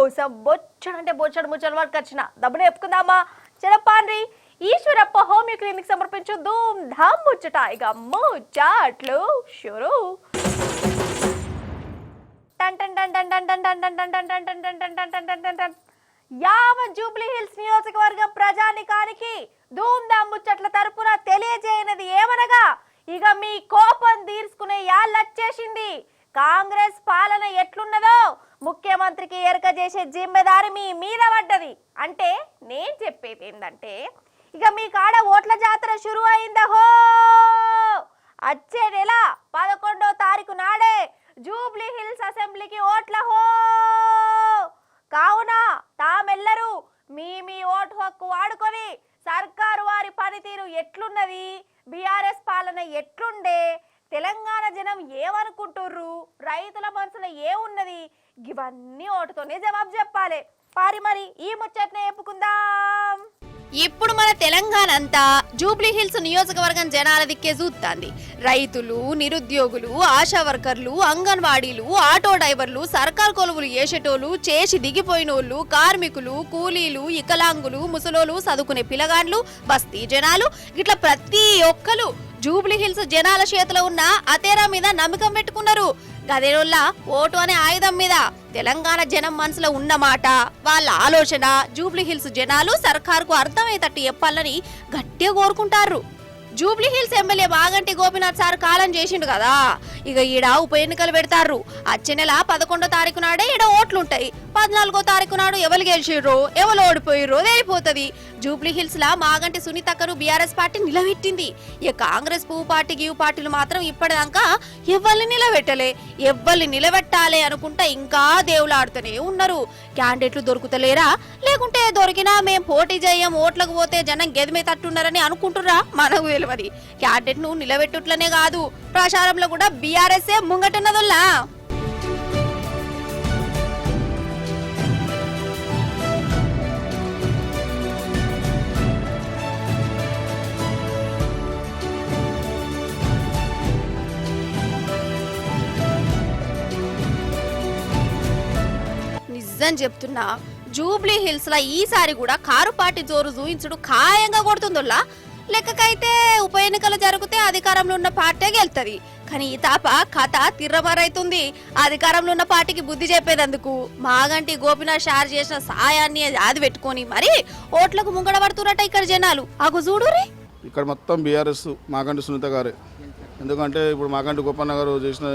కోసం బొచ్చడంటే బొచ్చడు ముచ్చల వరకు వచ్చిన దబ్బున చెప్పుకుందామా చెరపాండ్రి ఈశ్వరప్ప హోమియో క్లినిక్ సమర్పించు ధూమ్ ధామ్ ముచ్చట ఇక ముచ్చట్లు షురు యావత్ జూబ్లీ హిల్స్ నియోజకవర్గం ప్రజానికానికి ధూమ్ ధామ్ ముచ్చట్ల తరపున తెలియజేయనది ఏమనగా ఇక మీ కోపం తీర్చుకునే యాళ్ళొచ్చేసింది. కాంగ్రెస్ పాలన ఎట్లున్నదో ముఖ్యమంత్రికి ఎరక చేసే జిమ్మెదారి మీ మీద పడ్డది. అంటే నేను చెప్పేది ఏంటంటే ఇక మీ కాడ ఓట్ల జాతర షురు అయిందహో. వచ్చే నెల 11వ తారీఖు నాడే జూబ్లీ హిల్స్ అసెంబ్లీకి ఓట్ల హో. కావున తామెల్లరూ మీ ఓటు హక్కు వాడుకొని సర్కారు వారి పనితీరు ఎట్లున్నది, బీఆర్ఎస్ పాలన ఎట్లుండే, తెలంగాణ జనం ఏమనుకుంటుర్రు, రైతుల మనసులో ఏమున్నది, ఇవన్నీ ఓటుతోనే జవాబు చెప్పాలి. మరి ఈ ముచ్చట్నే చెప్పుకుందాం. ఇప్పుడు మన తెలంగాణ అంతా జూబ్లీ హిల్స్ నియోజకవర్గం జనాల దిక్కే చూస్తుంది. రైతులు, నిరుద్యోగులు, ఆశా వర్కర్లు, అంగన్వాడీలు, ఆటో డ్రైవర్లు, సర్కార్ కొలువులు చేసేటోళ్ళు, చేసి దిగిపోయినోళ్ళు, కార్మికులు, కూలీలు, ఇకలాంగులు, ముసలోళ్ళు, చదువుకునే పిల్లగాండ్లు, బస్తీ జనాలు ఇట్లా ప్రతి ఒక్కరు జూబ్లీ హిల్స్ జనాల చేతిలో ఉన్న అతేరా మీద నమ్మకం పెట్టుకున్నారు. గదేరోళ్ళ ఓటు అనే ఆయుధం మీద తెలంగాణ జనం మనసులో ఉన్నమాట, వాళ్ళ ఆలోచన జూబ్లీ హిల్స్ జనాలు సర్కారుకు అర్థమయ్యేటట్టు చెప్పాలని గట్టిగా కోరుకుంటారు. Jubilee hills MLA Maganti Gopinath sir column చేసిండు కదా, ఇక ఈడ ఉప ఎన్నికలు పెడతారు. వచ్చే నెల 11వ తారీఖు నాడే ఈడ ఓట్లుంటాయి. 14వ తారీఖు నాడు ఎవరు గెలిచిర్రో ఎవరు ఓడిపోయిర్రో తెలిపోతుంది. జూబ్లీ హిల్స్ లా మాగంటి సునీతక్కను బీఆర్ఎస్ పార్టీ నిలబెట్టింది. ఇక కాంగ్రెస్ పువ్వు పార్టీ గీవు పార్టీలు మాత్రం ఇప్పటిదాకా ఎవరిని నిలబెట్టలే. ఎవరిని నిలబెట్టాలి అనుకుంటా ఇంకా దేవులాడుతూనే ఉన్నారు. క్యాండిడేట్లు దొరుకుతలేరా, లేకుంటే దొరికినా మేం పోటీ చేయం, ఓట్లకు పోతే జనం గెదిమే తట్టున్నారని అనుకుంటురా మనకు తెలియదు. క్యాండిడేట్ ను నిలబెట్టుట్లనే కాదు, ప్రచారంలో కూడా బీఆర్ఎస్ ముంగటున్నదోల్లా. నిజం చెప్తున్నా, జూబ్లీ హిల్స్ లా ఈసారి కూడా కారు పార్టీ జోరు చూయించుడు ఖాయంగా కొడుతుందోల్లా. లెక్కకైతే ఉప ఎన్నికలు జరిగితే అధికారంలో ఉన్న పార్టీ గెలుతుంది. కానీ ఈ తాప కథ తిర్రమరైతుంది. అధికారంలో ఉన్న పార్టీకి బుద్ధి చెప్పేందుకు మాగంటి గోపీనాథ్ షార్ చేసిన సాయాన్ని అది పెట్టుకొని మరి ఓట్లకు ముంగడ పడుతున్నట్ట ఇక్కడ జనాలు. అగు చూడురి, ఇక్కడ మొత్తం బీఆర్ఎస్ మాగంటి సునీత గారే. ఎందుకంటే ఇప్పుడు మాగంటి గోపన్న గారు చేసిన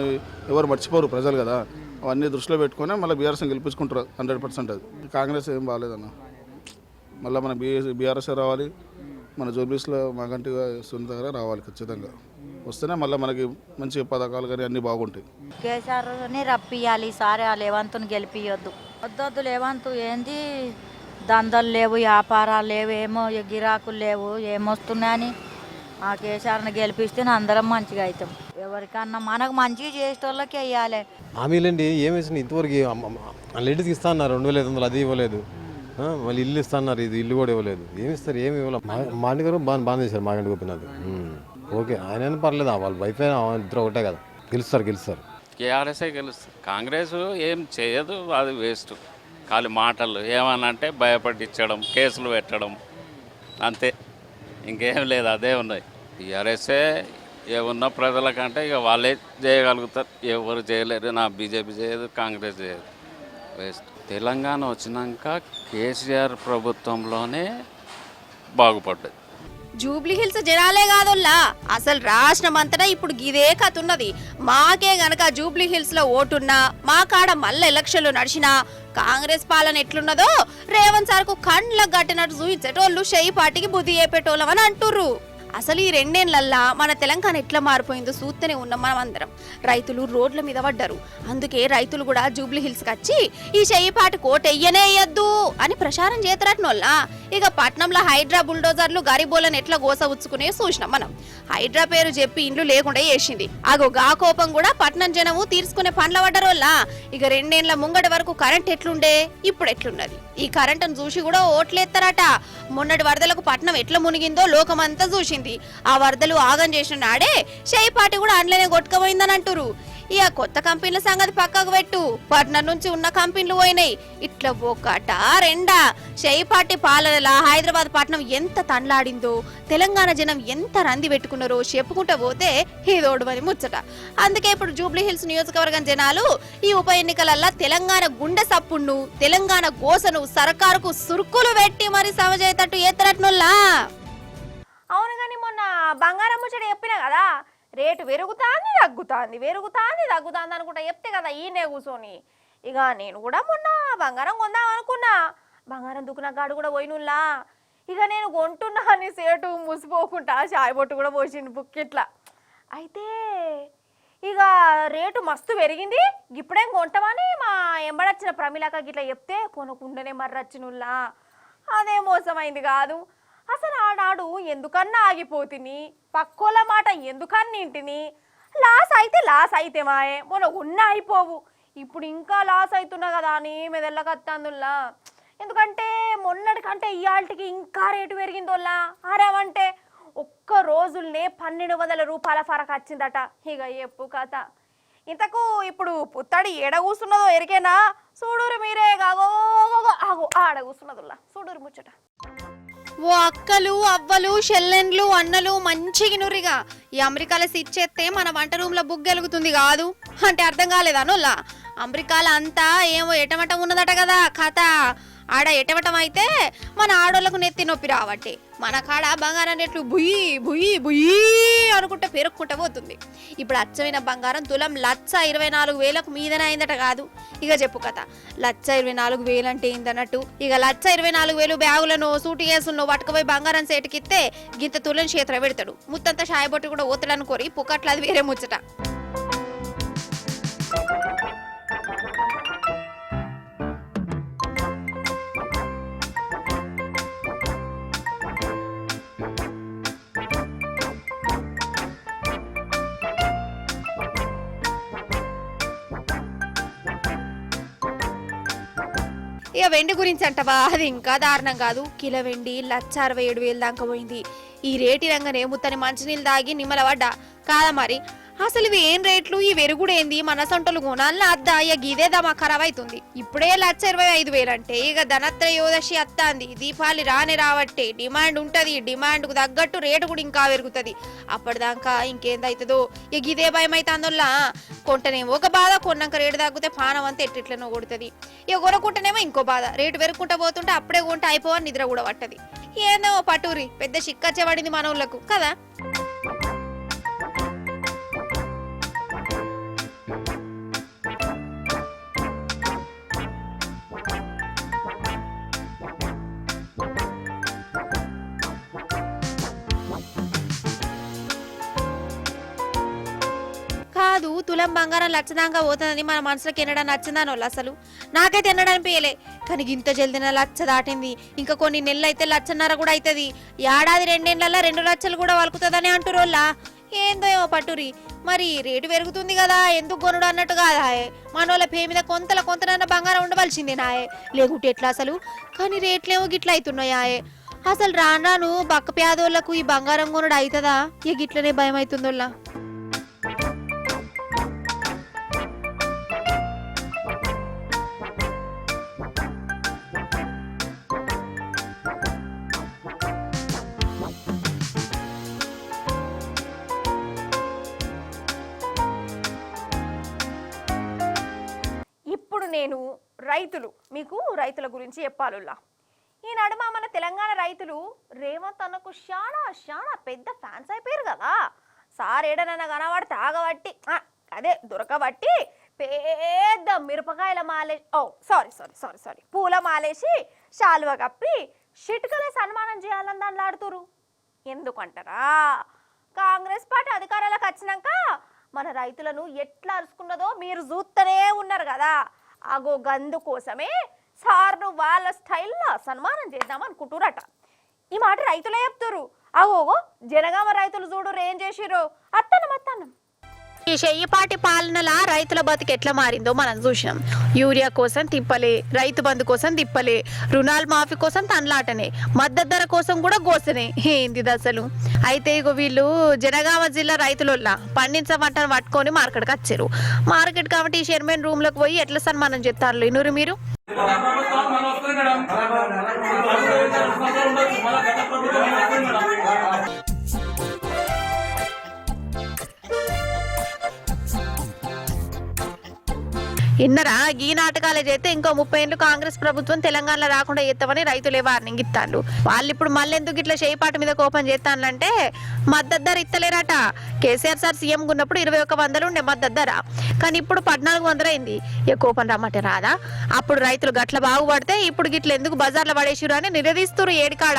ఎవరు మర్చిపోరు ప్రజలు కదా, అవన్నీ దృష్టిలో పెట్టుకొని మళ్ళీ బీఆర్ఎస్ గెలిపించుకుంటారు 100%. అది కాంగ్రెస్ ఏం బాగాలేదన్న, మళ్ళీ మన బీఆర్ఎస్ రావాలి, మన జూబ్లీస్లో మాగంటి సునీత గారు రావాలి. ఖచ్చితంగా వస్తేనే మళ్ళీ మనకి మంచి పథకాలు కానీ అన్నీ బాగుంటాయి. కేసీఆర్ని రప్పియాలి, ఈసారి ఆ లేవంతుని గెలిపియొద్దు. వద్దొద్దు లేవంతు ఏంది, దందలు లేవు, వ్యాపారాలు లేవు, ఏమో గిరాకులు లేవు, ఏమొస్తున్నాయని ఆ కేసీఆర్ని గెలిపిస్తే అందరం మంచిగా అవుతాం. ఎవరికన్నా మనకు మంచిగా చేసేటోళ్ళకి వేయాలి. హామీలండి ఏమేసిన ఇంతవరకు లెడ్స్ ఇస్తా అన్నారు 2500, అది ఇవ్వలేదు. మళ్ళీ ఇల్లు ఇస్తా అన్నారు, ఇది ఇల్లు కూడా ఇవ్వలేదు. ఏమి ఇస్తారు, ఏమి ఇవ్వలేదు. మాగంటి గారు బాగా చేశారు, మాగంటి గోపీనాథ్. ఓకే, ఆయన పర్లేదు, వాళ్ళు వైఫై ఇద్దరు ఒకటే కదా, గెలుస్తారు. కేఆర్ఎస్ఏ గెలుస్తారు. కాంగ్రెస్ ఏం చేయదు, అది వేస్ట్. ఖాళీ మాటలు ఏమనంటే భయపట్టించడం, కేసులు పెట్టడం, అంతే, ఇంకేం లేదు. అదే ఉన్నాయి. టీఆర్ఎస్ఏ ఏమున్నా ప్రజలకంటే ఇక వాళ్ళే చేయగలుగుతారు, ఎవరు చేయలేరు. నా బీజేపీ చేయదు, కాంగ్రెస్ చేయదు, వేస్ట్. తెలంగాణ వచ్చినాక కేసీఆర్ ప్రభుత్వంలోనే బాగుపడ్డది. జూబ్లీ హిల్స్ జనాలే కాదోల్లా, అసలు రాష్ట్రం అంతటా ఇప్పుడు గిదే కథ ఉన్నది. మాకే గనక జూబ్లీ హిల్స్ లో ఓటున్నా, మా కాడ మళ్ళీ ఎలక్షన్లు నడిచినా కాంగ్రెస్ పాలన ఎట్లున్నదో రేవంత్ సార్ కు కండ్లకు గట్టినట్టు చూపించేటోళ్ళు షెయి పార్టీకి బుద్ధి చెప్పేటోళ్ళం అని అంటుర్రు. అసలు ఈ 2 ఏళ్లల్లా మన తెలంగాణ ఎట్లా మారిపోయిందో చూస్తూనే ఉన్నాం మనం అందరం. రైతులు రోడ్ల మీద పడ్డారు. అందుకే రైతులు కూడా జూబ్లీ హిల్స్కి వచ్చి ఈ చెయ్యిపాటి కోట ఎయ్యద్దు అని ప్రచారం చేతరట్నోళ్ళ. ఇక పట్నంలో హైడ్రా బుల్డోజర్లు గరిబోలను ఎట్లా గోసవుచ్చుకునే చూసినాం మనం. హైడ్రా పేరు చెప్పి ఇండ్లు లేకుండా చేసింది. అగో గా కోపం కూడా పట్నం జనము తీర్చుకునే పండ్ల పడ్డరోళ్ళ. ఇక 2 ఏళ్ల ముంగడి వరకు కరెంట్ ఎట్లుండే, ఇప్పుడు ఎట్లున్నది. ఈ కరెంటును చూసి కూడా ఓట్లేస్తారట. మొన్నటి వరదలకు పట్నం ఎట్లా మునిగిందో లోకమంతా చూసింది. ఆ వరదలు ఆగం చేసిన నాడే షెయి పార్టీ కూడా అండ్లనే కొట్టుకపోయిందని అంటారు. ఇక కొత్త కంపెనీల సంగతి పక్కకు పెట్టు, పట్నం నుంచి ఉన్న కంపెనీలు పోయినాయి. ఇట్లా ఒకట రెండా షేపాటి పాలనలా హైదరాబాద్ పట్నం ఎంత తండ్లాడిందో, తెలంగాణ జనం ఎంత రంది పెట్టుకున్నారో చెప్పుకుంటూ పోతే ఇదోడుమని ముచ్చట. అందుకే ఇప్పుడు జూబ్లీ హిల్స్ నియోజకవర్గం జనాలు ఈ ఉప ఎన్నికలల్లా తెలంగాణ గుండె సప్పుడును, తెలంగాణ గోసను సర్కారుకు సురుకులు పెట్టి మరి సమజేతట్టు ఏతరట్నుల్లా. అవును కానీ మొన్న బంగారం ముచ్చట చెప్పినా కదా, రేటు పెరుగుతాంది తగ్గుతాంది, పెరుగుతాంది తగ్గుతాంది అనుకుంటా చెప్తే కదా ఈయనే కూర్చొని. ఇక నేను కూడా మొన్న బంగారం కొందాం అనుకున్నా, బంగారం దుక్కున గాడు కూడా పోయినుల్లా. ఇక నేను కొంటున్నా అని సేటు ముసిపోకుండా చాయ్ బొట్టు కూడా పోసిండు బుక్కెట్లా. అయితే ఇక రేటు మస్తు పెరిగింది, ఇప్పుడేం కొంటామని మా ఎంబడొచ్చిన ప్రమిళక గిట్లా చెప్తే కొనుక్కుంటేనే మర్రచ్చినుల్లా. అదే మోసమైంది కాదు. అసలు ఆడాడు ఎందుకన్నా ఆగిపోతిని, పక్కోల మాట ఎందుకన్నా ఇంటిని. లాస్ అయితే మాయే, మొన్న ఉన్న అయిపోవు, ఇప్పుడు ఇంకా లాస్ అవుతున్నా కదా అని మెదళ్ళకత్తాందుల్లా. ఎందుకంటే మొన్నటికంటే ఇవాళకి ఇంకా రేటు పెరిగిందోల్లా. ఆరామంటే ఒక్క రోజుల్నే 1200 రూపాయల ఫరక్ వచ్చిందట. ఇక ఎప్పు కథ. ఇంతకు ఇప్పుడు పుత్తడి ఏడ కూస్తున్నదో ఎరికేనా? చూడురు మీరే, ఆగో ఆడ కూస్తున్నదుల్లా, చూడురు ముచ్చట. ఓ అక్కలు అవ్వలు చెల్లెండ్లు అన్నలు మంచిగా నురిగా ఈ అమెరికాలో సిట్ చేస్తే మన వంట రూమ్ లో బుక్ గెలుగుతుంది కాదు అంటే అర్థం కాలేదా నోళ్ళ? అమెరికాలో అంతా ఏమో ఎటమటం ఉన్నదట కదా కథ. ఆడ ఎటవటం అయితే మన ఆడోళ్లకు నెత్తి నొప్పి రావట్టే, మన కాడ బంగారం రేట్లు బుయ్యి బుయ్యి బుయ్యి అనుకుంటే పెరుక్కుంటా పోతుంది. ఇప్పుడు అచ్చమైన బంగారం తులం 1,24,000కు మీదనే అయిందట కాదు. ఇక చెప్పు కథ, 1,24,000 అంటే ఏందన్నట్టు. ఇక 1,24,000 బ్యాగులను సూటు కేసులను పట్టుకుపోయి బంగారం సేటుకిస్తే గింత తులం చేతిలో పెడతాడు, ముత్తంతా షాయబొట్టు కూడా ఓతడు అనుకోరి పుక్కట్ల. అది వేరే ముచ్చట. ఇక వెండి గురించి అంటవా, అది ఇంకా దారుణం కాదు. కిలో వెండి 1,67,000 దాకా పోయింది. ఈ రేటి రంగనే ముత్తని మంచినీళ్ళు దాగి నిమ్మల పడ్డా కాదా మరి. అసలు ఇవి ఏం రేట్లు, ఈ వెరుగుడేంది, మన సొంటలు కొనాలని అద్దా. ఇక గీదే దమా ఖరాబ్ అవుతుంది. ఇప్పుడే 1,25,000 అంటే ఇక ధనత్రయోదశి అత్తాంది, దీపావళి రావట్టే డిమాండ్ ఉంటది. డిమాండ్ కు తగ్గట్టు రేటు కూడా ఇంకా పెరుగుతుంది. అప్పటిదాకా ఇంకేందవుతుందో ఇక ఇదే భయం అవుతుందోల్లా. కొంటనేమో ఒక బాధ, కొన్నాక రేటు తగ్గితే పానం అంతా ఎట్లెట్లనో కొడుతుంది. ఇక కొనుక్కుంటేనేమో ఇంకో బాధ, రేటు పెరుగుకుంటా పోతుంటే అప్పుడే కొంటే అయిపోవని నిద్ర కూడా పట్టది. ఏందో పటూరి పెద్ద చిక్కచ్చబడింది మన ఊళ్ళకు కదా. కాదు, తులం బంగారం లచ్చదాకా పోతుందని మన మనసులోకి ఎన్నడా నచ్చిందానో అసలు నాకైతే ఎన్నడనిపించలే. కానీ ఇంత జల్దిన 1,00,000 దాటింది. ఇంకా కొన్ని నెలలు అయితే 1,50,000 కూడా అవుతుంది. ఏడాది 2 ఏళ్లలో 2 లక్షలు కూడా వలుకుతుందని అంటురోళ్ళా. ఏందో ఏమో పట్టురి, మరి రేటు పెరుగుతుంది కదా ఎందుకు కొనుడు అన్నట్టు కాదా. మనోళ్ళ పే మీద కొంతనన్న బంగారం ఉండవలసిందే నాయే, లేకుంటే ఎట్లా అసలు. కానీ రేట్లేమో గిట్ల అవుతున్నాయాయే. అసలు రాను బక్క పేదోళ్లకు ఈ బంగారం కొనుడు అవుతుందా, ఇక గిట్లనే భయం అవుతుందోళ్ళ. ఇప్పుడు నేను మీకు రైతుల గురించి చెప్పాలుల్లా. ఈ నడుమ మన తెలంగాణ రైతులు రేవంత్ అన్నకు చాలా పెద్ద ఫ్యాన్స్ అయిపోయారు కదా. సార్ ఏడనన్నా కనబడితే ఆగబట్టి అదే దొరకబట్టి పెద్ద మిరపకాయల మాలే సారీ పూల మాలేసి శాలువ కప్పి షిట్కలే సన్మానం చేయాలని దాన్ని ఆడుతురు. ఎందుకంటారా, కాంగ్రెస్ పార్టీ అధికారాలకు వచ్చినాక మన రైతులను ఎట్లా అరుచుకున్నదో మీరు చూస్తూనే ఉన్నారు కదా. అగో గందు కోసమే సార్ను వాళ్ళ స్టైల్లో సన్మానం చేద్దాం అనుకుంటురట. ఈ మాట రైతులే చెప్తారు. అగోగో జనగామ రైతులు చూడు ఏం చేసిరో. అత్తన్నం ఈ చెయ్యిపాటి పాలనలా రైతుల బతికి ఎట్లా మారిందో మనం చూసినాం. యూరియా కోసం తిప్పలే, రైతు బంధు కోసం తిప్పలే, రుణాల మాఫీ కోసం తన్లాటనే, మద్దతు ధర కోసం కూడా గోసనే. ఏంది అసలు? అయితే ఇగో వీళ్ళు జనగామ జిల్లా రైతుల పండించమంటని పట్టుకొని మార్కెట్కి వచ్చారు. మార్కెట్ కమిటీ చైర్మన్ రూమ్ లోకి పోయి ఎట్లా సన్మానం చెప్తారు ఇన్నూరు మీరు. ఇన్నరా ఈ నాటకాలే చేస్తే ఇంకో 30 ఏళ్ళు కాంగ్రెస్ ప్రభుత్వం తెలంగాణలో రాకుండా చేస్తామని రైతులే వార్నింగ్ ఇస్తాను. వాళ్ళు ఇప్పుడు మళ్ళీ ఎందుకు ఇట్లా చేయిపాటి మీద కోపం చేస్తానంటే మద్దతు ధర ఇస్తలేరట. కేసీఆర్ సార్ సీఎం ఉన్నప్పుడు 2100 ఉండే మద్దతు ధర, కానీ ఇప్పుడు 1400 అయింది. ఇక కోపం రమ్మంటే రాదా? అప్పుడు రైతులు గట్ల బాగుపడితే ఇప్పుడు గిట్ల ఎందుకు బజార్లో పడేసిరు అని నిలదీస్తురు. ఏడికాడ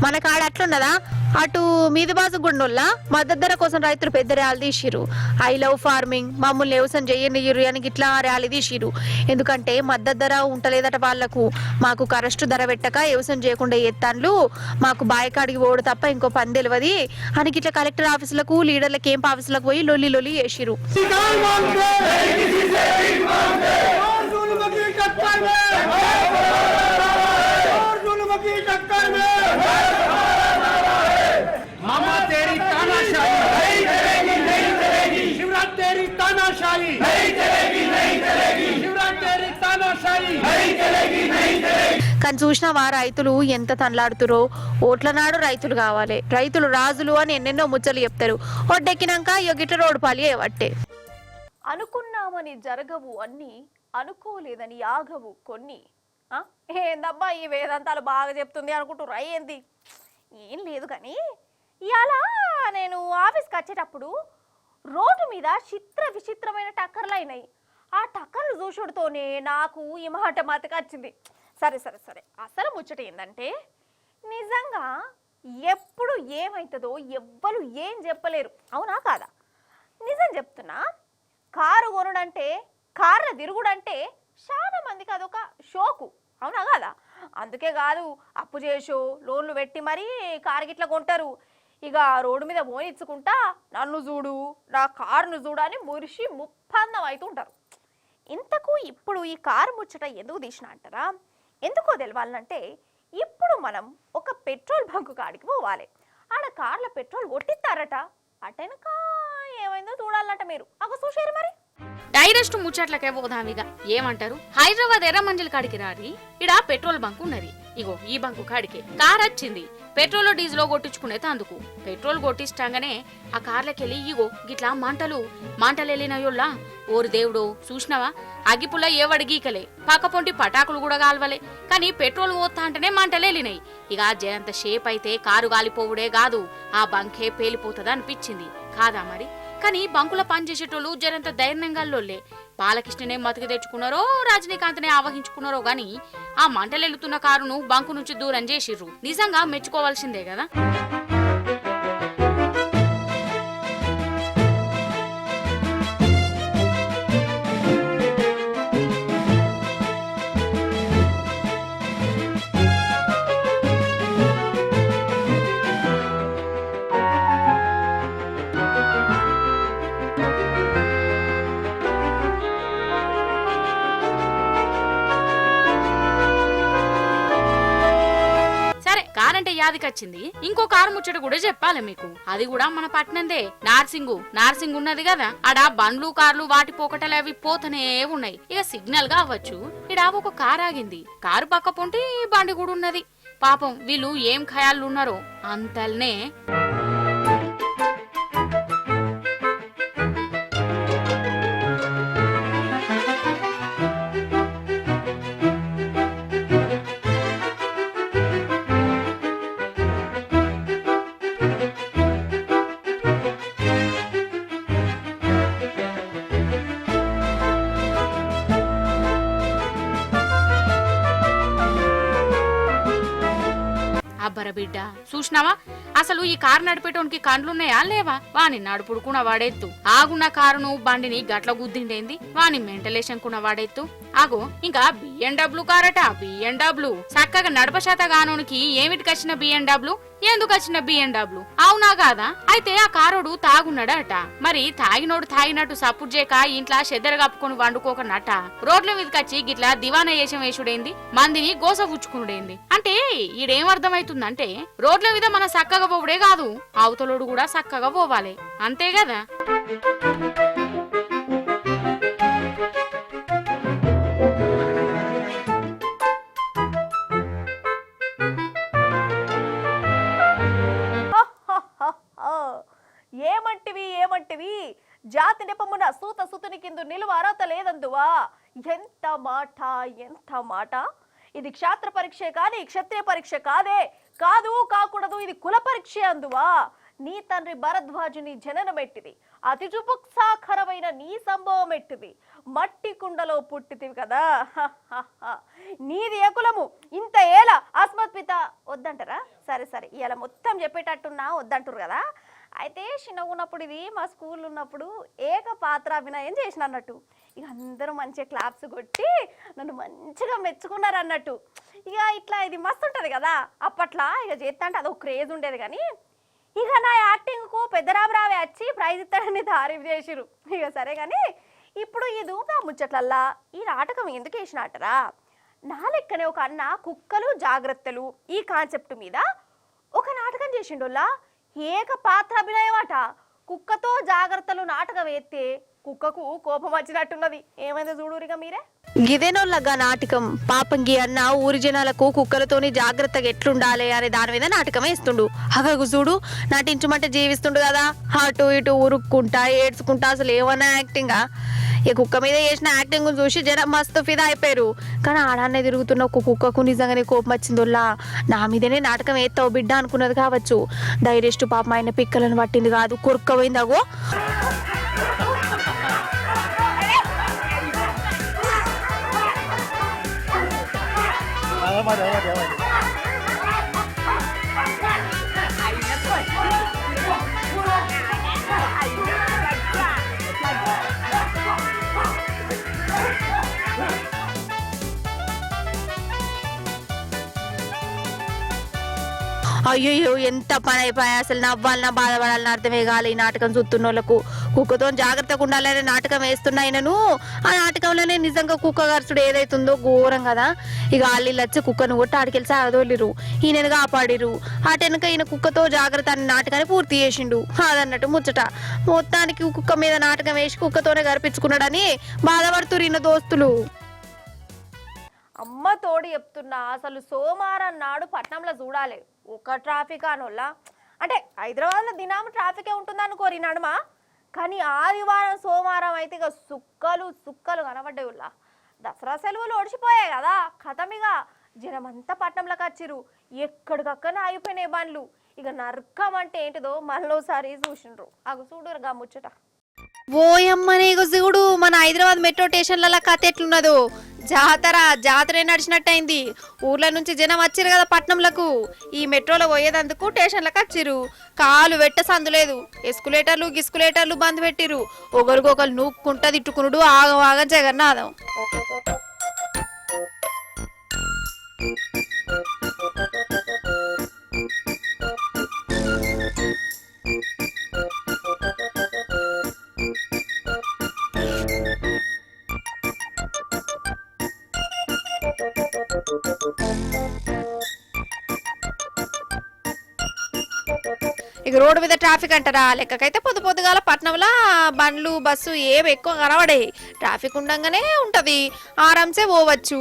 మన కాడ అట్లున్నదా? అటు మీది బాజు గుండోల్లా మద్దతు ధర కోసం రైతులు పెద్ద ర్యాలీ తీసిరు. ఐ లవ్ ఫార్మింగ్, మమ్మల్ని వ్యవసాయం చెయ్యనియ్యరు అని గిట్లా ర్యాలీ తీసిరు. ఎందుకంటే మద్దతు ధర ఉంటలేదట వాళ్ళకు. మాకు కరెస్ట్ ధర పెట్టక వ్యవసాయం చేయకుండా ఎత్తాన్లు, మాకు బాయకాడికి పోడు తప్ప ఇంకో పని తెలియదు అని గిట్లా కలెక్టర్ ఆఫీసులకు, లీడర్ల క్యాంప్ ఆఫీసులకు పోయి లొల్లి చేసిరు. కానీ చూసినావా రైతులు ఎంత తనలాడుతురో? ఓట్ల నాడు రైతులు కావాలి, రైతులు రాజులు అని ఎన్నెన్నో ముచ్చలు చెప్తారు. ఒడ్డెక్కినాక గిట్ల రోడ్డు పాలి అయ్యవట్టే. అనుకున్నామని జరగవు అన్ని, అనుకోలేదని ఆగవు కొన్ని. ఏందబ్బా ఈ వేదాంతాలు బాగా చెప్తుంది అనుకుంటురా? ఏంది? ఏం లేదు కానీ ఇవాళ నేను ఆఫీస్కి వచ్చేటప్పుడు రోడ్డు మీద విచిత్రమైన టక్కర్లు అయినాయి. ఆ టక్కర్లు చూసుడుతోనే నాకు ఈ మాట మతకు వచ్చింది. సరే అసలు ముచ్చట ఏంటంటే, నిజంగా ఎప్పుడు ఏమవుతుందో ఎవ్వరు ఏం చెప్పలేరు. అవునా కాదా? నిజం చెప్తున్నా. కారు కొనుడంటే, కార్ల తిరుగుడంటే చాలా మందికి అదొక షోకు. అవునా కాదా? అందుకే కాదు అప్పు చేసో లోన్లు పెట్టి మరీ కారు గిట్లా కొంటారు. ఇక రోడ్డు మీద మోనిచ్చుకుంటా నన్ను చూడు, నా కారును చూడు అని మురిసి ముప్పందం అవుతుంటారు. ఇంతకు ఇప్పుడు ఈ కారు ముచ్చట ఎందుకు తీసిన అంటారా? ఎందుకో తెలవాలంటే, ఇప్పుడు మనం ఒక పెట్రోల్ బంకు కాడికి పోవాలి. ఆడ కార్ల పెట్రోల్ కొట్టిస్తారట. అటెనక ఏమైందో చూడాలట. మీరు అగ చూసారు మరి. డైరెక్ట్ ముచ్చట్లకే పోదామిగా. ఏమంటారు? హైదరాబాద్ ఎర్రమంజిల్ కాడికి రారి, ఇడ పెట్రోల్ బంక్ ఉన్నది. ఇగో ఈ బంకు కాడికి కార్ వచ్చింది. పెట్రోల్ డీజిల్ కొట్టించుకునే తందుకు పెట్రోల్ కొట్టిస్తాగానే ఆ కార్లకెళ్ళి ఇగో గిట్లా మంటలు వెళ్ళినయోళ్ళ. ఓరు దేవుడు, చూసినావా? అగ్గిపుల్ల ఏవడి గీకలే, పక్కపొంటి పటాకులు కూడా కాల్వలే, కానీ పెట్రోల్ పోతా అంటేనే మంటలు వెళ్ళినాయి. ఇక జరంత షేప్ అయితే కారు గాలిపోవుడే కాదు, ఆ బంకే పేలిపోతుంది అనిపించింది. కాదా మరి? కానీ బంకుల పనిచేసేటోళ్ళు జరంత ధైర్యంగా లోల్లే. బాలకృష్ణనే మతికి తెచ్చుకున్నారో రజనీకాంత్నే ఆవహించుకున్నారో గాని ఆ మంటలెళ్తున్న కారును బంకు నుంచి దూరం చేసిర్రు. నిజంగా మెచ్చుకోవాల్సిందే కదా. కారంటే యాదికొచ్చింది. ఇంకో కారు ముచ్చట కూడా చెప్పాలి మీకు. అది కూడా మన పట్నందే. నార్సింగ్ ఉన్నది కదా, ఆడ బండ్లు కార్లు వాటి పోకటలు అవి పోతనే ఉన్నాయి. ఇక సిగ్నల్ గా అవ్వచ్చు. ఇడ ఒక కారు ఆగింది. కారు పక్క పొంటి బండి కూడా ఉన్నది. పాపం వీళ్ళు ఏం ఖయాళ్ళు ఉన్నారో అంతల్నే. అబ్బర బిడ్డ, చూసినావా? అసలు ఈ కారు నడిపేటోనికి కండ్లున్నాయా లేవా? వాని నడుపుడుకున్న వాడెత్తు. ఆగున్న కారును బండిని గట్ల గుద్దిండేంది? వాని మెంటలేషన్కున్న వాడెత్తు. ఆగో ఇంకా BMW కారట. BMW చక్కగా నడపశాత గానోనికి ఏమిటికొచ్చిన BMW. ఎందుకు వచ్చిన BMW? అవునా కాదా? అయితే ఆ కారోడు తాగున్నాడట. మరి తాగినోడు తాగినట్టు సపోర్ట్ చేయక ఇంట్లో చెద్దర కప్పుకొని వండుకోకనట రోడ్ల మీదకి వచ్చి గిట్లా దివానా వేషం వేసుడేంది, మందిని గోసపుచ్చుకునుడేంది అంటే ఈడేం అర్థమైతుందంటే రోడ్ల మీద మన చక్కగా పోవుడే కాదు, అవతలోడు కూడా చక్కగా పోవాలి, అంతే కదా. ఏమంటివి జాతి నెపమున సూత సుతుని కింద నిలువ అర్హత లేదందువా. ఎంత మాట. ఇది క్షాత్ర పరీక్షే కానీ క్షత్రియ పరీక్ష కాకూడదు, ఇది కుల పరీక్ష అందువా. నీ తండ్రి భరద్వాజుని జననం ఎట్టిది, అతి జుపుక్సాకరమైన నీ సంభవం ఎట్టిది, మట్టి కుండలో పుట్టితివి కదా. నీది ఏ కులము, ఇంత ఏల అస్మత్పిత వద్దంటారా? సరే ఇలా మొత్తం చెప్పేటట్టున్నా వద్దంటారు కదా. అయితే చిన్నగా ఉన్నప్పుడు ఇది మా స్కూల్లో ఉన్నప్పుడు ఏకపాత్రాభినయం చేసిన అన్నట్టు. ఇక అందరూ మంచిగా క్లాప్స్ కొట్టి నన్ను మంచిగా మెచ్చుకున్నారు అన్నట్టు. ఇక ఇట్లా ఇది మస్తు ఉంటుంది కదా అప్పట్లో. ఇక చేస్తా అంటే అదొక క్రేజ్ ఉండేది. కానీ ఇక నా యాక్టింగ్కు పెద్దరామరావే వచ్చి ప్రైజ్ ఇస్తాడని తారీఫ్ చేసిరు. ఇక సరే కానీ ఇప్పుడు ఈ దూపా ముచ్చట్లల్లా ఈ నాటకం ఎందుకు వేసినట్టరా, నా లెక్కనే ఒక అన్న కుక్కలు జాగ్రత్తలు ఈ కాన్సెప్ట్ మీద ఒక నాటకం చేసిండోల్లా. ఏకపాత్రాభినయం అట. కుక్కతో జాగ్రత్తలు నాటకం వేస్తే కుక్కకు కోపం వచ్చినట్టున్నది. ఏమైందో చూడురిగా మీరే. గిదేనోళ్ళగా నాటకం. పాపం గీ అన్న ఊరి జనాలకు కుక్కలతోని జాగ్రత్తగా ఎట్లుండాలి అనే దాని మీద నాటకం వేస్తుండు. అగగు చూడు, నటించమంటే జీవిస్తుండు కదా, అటు ఇటు ఉరుక్కుంటా ఏడ్చుకుంటా, అసలు ఏమన్నా యాక్టింగా. ఈ కుక్క మీద చేసిన యాక్టింగ్ చూసి జనం మస్తు ఫిదా అయిపోయారు. కానీ ఆడాన్నే తిరుగుతున్న ఒక కుక్కకు నిజంగానే కోపం వచ్చిందోల్లా. నా మీదనే నాటకం వేస్తావు బిడ్డ అనుకున్నది కావచ్చు. డైరెక్ట్ పాపం ఆయన పిక్కలను పట్టింది కాదు, కొరుక్కపోయిందగో. అయ్యో ఎంత పని అయిపోయా. అసలు నవ్వాలన్నా బాధపడాలని అర్థమే కాలే ఈ నాటకం చూస్తున్న వాళ్ళకు. కుక్కతో జాగ్రత్తగా ఉండాలనే నాటకం వేస్తున్నాయినను ఆ నాటకంలోనే నిజంగా కుక్క గరుచుడు ఏదైతుందో ఘోరం కదా. ఇక వాళ్ళు వచ్చి కుక్కను కొట్టి ఆడికెళ్ళి సాగదోలిరు, ఈయనను కాపాడిరు. అటెనక ఈయన కుక్కతో జాగ్రత్త అనే నాటకాన్ని పూర్తి చేసిండు. అదన్నట్టు ముచ్చట. మొత్తానికి కుక్క మీద నాటకం వేసి కుక్కతోనే గర్పించుకున్నాడని బాధపడుతురు ఈయన దోస్తులు. అమ్మ తోడు చెప్తున్నా, అసలు సోమవారం నాడు పట్నంలో చూడాలి ఒక ట్రాఫిక్ అనోళ్ళ. అంటే హైదరాబాద్లో దినాము ట్రాఫికే ఉంటుంది అనుకోరు ఈ నడుమ. కానీ ఆదివారం సోమవారం అయితే ఇక సుక్కలు కనబడ్డాయి వాళ్ళ. దసరా సెలవులు ఓడిచిపోయాయి కదా, కథమిగా జనమంతా పట్నంలోకి వచ్చిరు. ఎక్కడికక్కనే అయిపోయినాయి బండ్లు. ఇక నరకం అంటే ఏంటిదో మళ్ళోసారి చూసిండ్రు. అగు చూడురుగా ముచ్చట. ఓయమ్మనే చూడు, మన హైదరాబాద్ మెట్రో స్టేషన్ల కథ ఎట్లున్నదో. జాతరే నడిచినట్టయింది. ఊర్ల నుంచి జనం వచ్చిరు కదా పట్నంలకు. ఈ మెట్రోలో పోయేదందుకు స్టేషన్లకు వచ్చిరు. కాలు వెట్ట సందులేదు. గిస్కులేటర్లు బంద్ పెట్టిరు. ఒకరికొకరు నూక్కుంటా తిట్టుకునుడు ఆగం జగన్నాథం. ఇక రోడ్డు మీద ట్రాఫిక్ అంటారా, లెక్కకైతే పొద్దుగాల పట్నంలో బండ్లు బస్సు ఏమి ఎక్కువ కనబడాయి. ట్రాఫిక్ ఉండగానే ఉంటుంది, ఆరాంసే పోవచ్చు.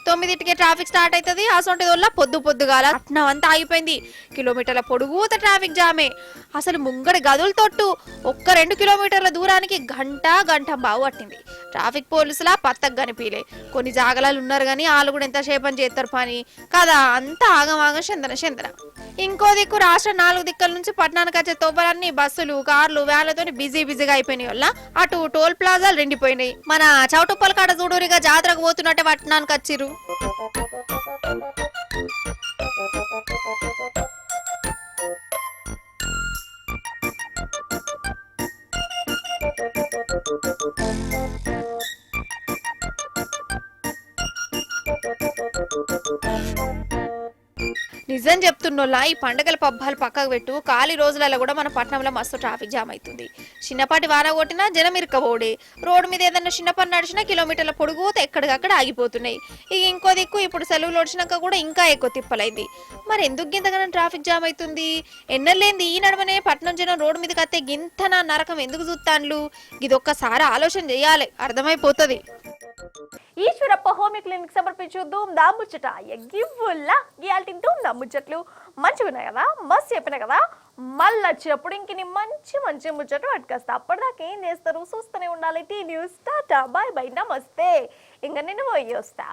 9కే ట్రాఫిక్ స్టార్ట్ అవుతుంది. అసొంటిది వల్ల పొద్దుగాల పట్నం అంతా ఆగిపోయింది. కిలోమీటర్ల పొడుగుత ట్రాఫిక్ జామే. అసలు ముంగడి గదులు తొట్టు ఒక్క 2 కిలోమీటర్ల దూరానికి గంట బావు పట్టింది. ట్రాఫిక్ పోలీసులా పత్తకు కనిపించలే. కొన్ని జాగలాలు ఉన్నారు కానీ వాళ్ళు కూడా ఎంతసేపు అని చేస్తారు పని కదా. అంతా ఆగం చందన. ఇంకో దిక్కు రాష్ట్ర 4 దిక్కుల నుంచి పట్టణానికి వచ్చే తోపలన్నీ బస్సులు కార్లు వ్యాన్లతో బిజీగా అయిపోయినాయి వల్ల అటు టోల్ ప్లాజాలు రెండిపోయినాయి. మన చౌటుప్పల కాడ చూడూరిగా జాతరకు పోతున్నట్టే పట్టణానికి వచ్చిరు. నిజం నిజం చెప్తున్నోళ్ళ ఈ పండగల పబ్బాలు పక్కకు పెట్టు ఖాళీ రోజులలో కూడా మన పట్టణంలో మస్తు ట్రాఫిక్ జామ్ అవుతుంది. చిన్నపాటి వాన కొట్టినా జనం ఇరకబోడే, రోడ్డు మీద ఏదన్నా చిన్న పని నడిచినా కిలోమీటర్ల పొడుగుతే ఎక్కడికక్కడ ఆగిపోతున్నాయి. ఇక ఇంకో దిక్కు ఇప్పుడు సెలవులు వచ్చినాక కూడా ఇంకా ఎక్కువ తిప్పలైంది. మరి ఎందుకు ఇంతగానో ట్రాఫిక్ జామ్ అవుతుంది? ఎన్నెల్లేంది ఈ నడమనే పట్టణం జనం రోడ్డు మీదకి అత్తే గింత నా నరకం ఎందుకు చూస్తాన్లు? ఇది ఒక్కసారి ఆలోచన చేయాలి, అర్థమైపోతుంది. ఈశ్వరప్ప హోమి క్లినిక్ సమర్పించు ధూమ్ దా ముచ్చట ఎగ్గివ్వుల్లా గీయాల్టి ధూమ్ దా ముచ్చట్లు మంచిగా ఉన్నాయి కదా, మస్తు చెప్పినా కదా. మళ్ళీ వచ్చినప్పుడు ఇంక నీ మంచి మంచి ముచ్చట పట్టుకొస్తా. అప్పటిదాకా ఏం చేస్తారు చూస్తూనే ఉండాలి. T news. Ta-ta bye bye నమస్తే. ఇంక నేను పోయి వస్తా.